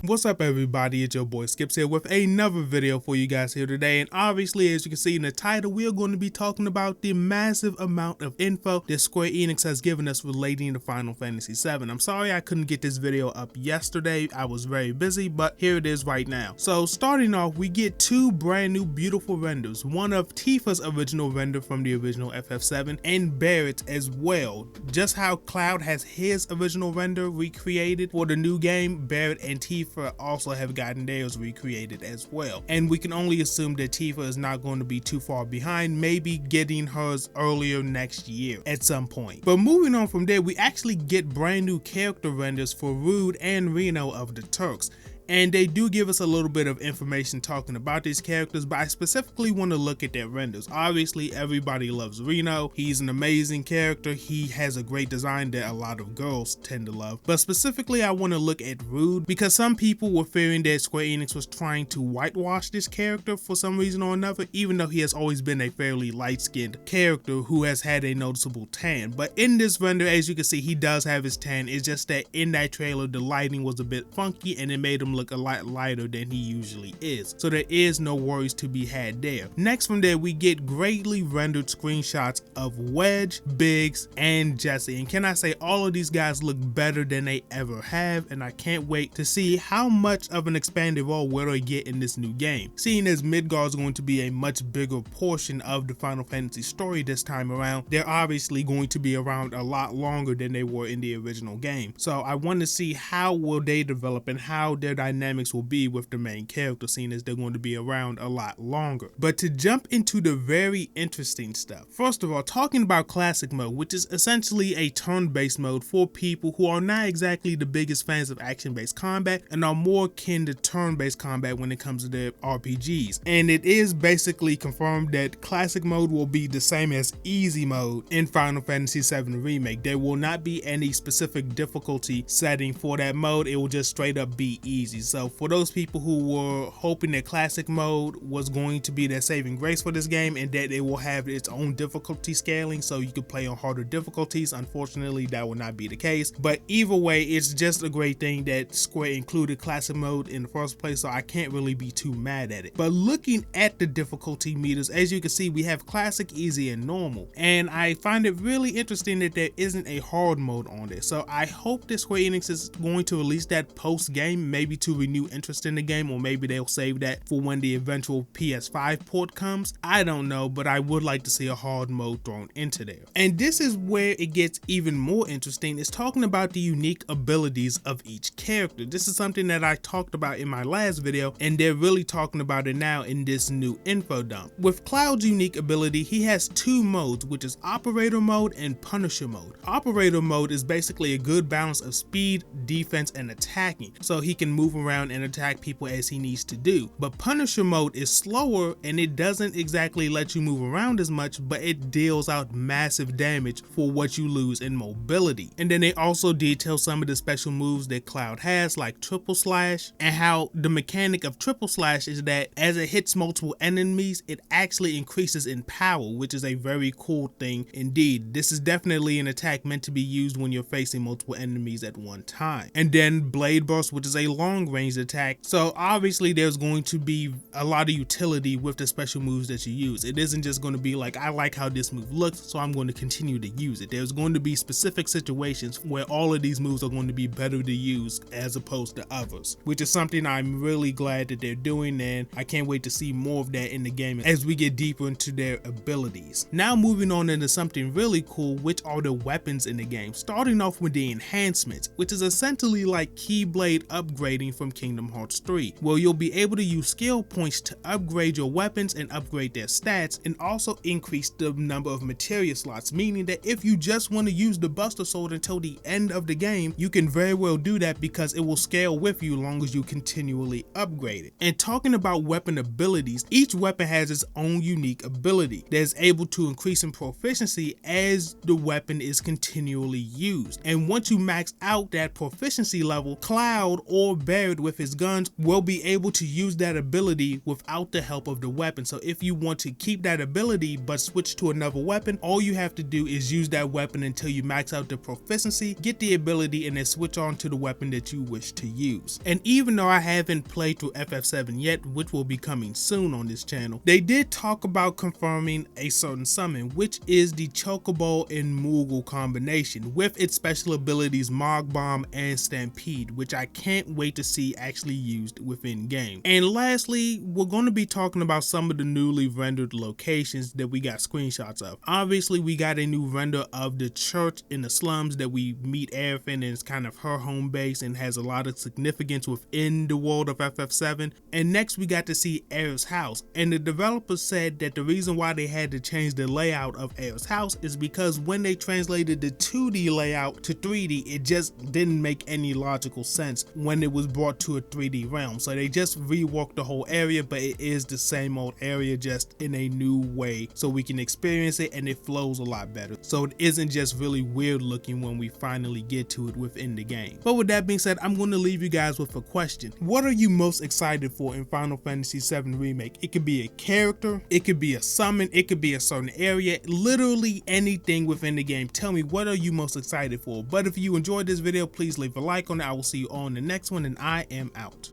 What's up everybody, it's your boy Skipx here with another video for you guys here today, and obviously as you can see in the title, we are going to be talking about the massive amount of info that Square Enix has given us relating to Final Fantasy VII. I'm sorry I couldn't get this video up yesterday, I was very busy, but here it is right now. So starting off, we get two brand new beautiful renders, one of Tifa's original render from the original FF7 and Barrett's as well. Just how Cloud has his original render recreated for the new game, Barrett and Tifa also have gotten theirs recreated as well, and we can only assume that Tifa is not going to be too far behind, maybe getting hers earlier next year at some point. But moving on from there, we actually get brand new character renders for Rude and Reno of the Turks. And they do give us a little bit of information talking about these characters, but I specifically want to look at their renders. Obviously, everybody loves Reno. He's an amazing character. He has a great design that a lot of girls tend to love. But specifically, I want to look at Rude because some people were fearing that Square Enix was trying to whitewash this character for some reason or another, even though he has always been a fairly light-skinned character who has had a noticeable tan. But in this render, as you can see, he does have his tan. It's just that in that trailer, the lighting was a bit funky and it made him look a lot lighter than he usually is, so there is no worries to be had there. Next from there, we get greatly rendered screenshots of Wedge, Biggs, and Jesse, and can I say all of these guys look better than they ever have, and I can't wait to see how much of an expanded role will they get in this new game. Seeing as Midgar is going to be a much bigger portion of the Final Fantasy story this time around, they're obviously going to be around a lot longer than they were in the original game, so I want to see how will they develop and how their dynamics will be with the main character, seeing as they're going to be around a lot longer. But to jump into the very interesting stuff, first of all, talking about classic mode, which is essentially a turn-based mode for people who are not exactly the biggest fans of action-based combat and are more akin to turn-based combat when it comes to their RPGs. And it is basically confirmed that classic mode will be the same as easy mode in Final Fantasy VII Remake. There will not be any specific difficulty setting for that mode, it will just straight up be easy. So for those people who were hoping that classic mode was going to be their saving grace for this game and that it will have its own difficulty scaling so you could play on harder difficulties, unfortunately that will not be the case. But either way, it's just a great thing that Square included classic mode in the first place, so I can't really be too mad at it. But looking at the difficulty meters, as you can see, we have classic, easy, and normal, and I find it really interesting that there isn't a hard mode on this. So I hope that Square Enix is going to release that post game, maybe to renew interest in the game, or maybe they'll save that for when the eventual PS5 port comes. I don't know, but I would like to see a hard mode thrown into there. And this is where it gets even more interesting, is talking about the unique abilities of each character. This is something that I talked about in my last video, and they're really talking about it now in this new info dump. With Cloud's unique ability, he has two modes, which is Operator Mode and Punisher Mode. Operator Mode is basically a good balance of speed, defense, and attacking, so he can move around and attack people as he needs to do. But Punisher Mode is slower and it doesn't exactly let you move around as much, but it deals out massive damage for what you lose in mobility. And then they also detail some of the special moves that Cloud has, like Triple Slash, and how the mechanic of Triple Slash is that as it hits multiple enemies, it actually increases in power, which is a very cool thing indeed. This is definitely an attack meant to be used when you're facing multiple enemies at one time. And then Blade Burst, which is a long range attack, so obviously there's going to be a lot of utility with the special moves that you use. It isn't just going to be like, I like how this move looks, so I'm going to continue to use it. There's going to be specific situations where all of these moves are going to be better to use as opposed to others, which is something I'm really glad that they're doing, and I can't wait to see more of that in the game as we get deeper into their abilities. Now moving on into something really cool, which are the weapons in the game, starting off with the enhancements, which is essentially like Keyblade upgrading from Kingdom Hearts 3, where you'll be able to use skill points to upgrade your weapons and upgrade their stats, and also increase the number of materia slots, meaning that if you just want to use the Buster Sword until the end of the game, you can very well do that because it will scale with you as long as you continually upgrade it. And talking about weapon abilities, each weapon has its own unique ability that is able to increase in proficiency as the weapon is continually used. And once you max out that proficiency level, Cloud or Barrett wear it with his guns will be able to use that ability without the help of the weapon. So if you want to keep that ability but switch to another weapon, all you have to do is use that weapon until you max out the proficiency, get the ability, and then switch on to the weapon that you wish to use. And even though I haven't played through FF7 yet, which will be coming soon on this channel, they did talk about confirming a certain summon, which is the Chocobo and Moogle combination with its special abilities Mog Bomb and Stampede, which I can't wait to see actually used within game. And lastly, we're going to be talking about some of the newly rendered locations that we got screenshots of. Obviously, we got a new render of the church in the slums that we meet Aerith in, and it's kind of her home base and has a lot of significance within the world of FF7. And next we got to see Aerith's house, and the developers said that the reason why they had to change the layout of Aerith's house is because when they translated the 2D layout to 3D, it just didn't make any logical sense when it was brought to a 3D realm. So they just reworked the whole area, but it is the same old area just in a new way so we can experience it, and it flows a lot better. So it isn't just really weird looking when we finally get to it within the game. But with that being said, I'm going to leave you guys with a question. What are you most excited for in Final Fantasy VII Remake? It could be a character, it could be a summon, it could be a certain area, literally anything within the game. Tell me, what are you most excited for? But if you enjoyed this video, please leave a like on it. I will see you on the next one, and I am out.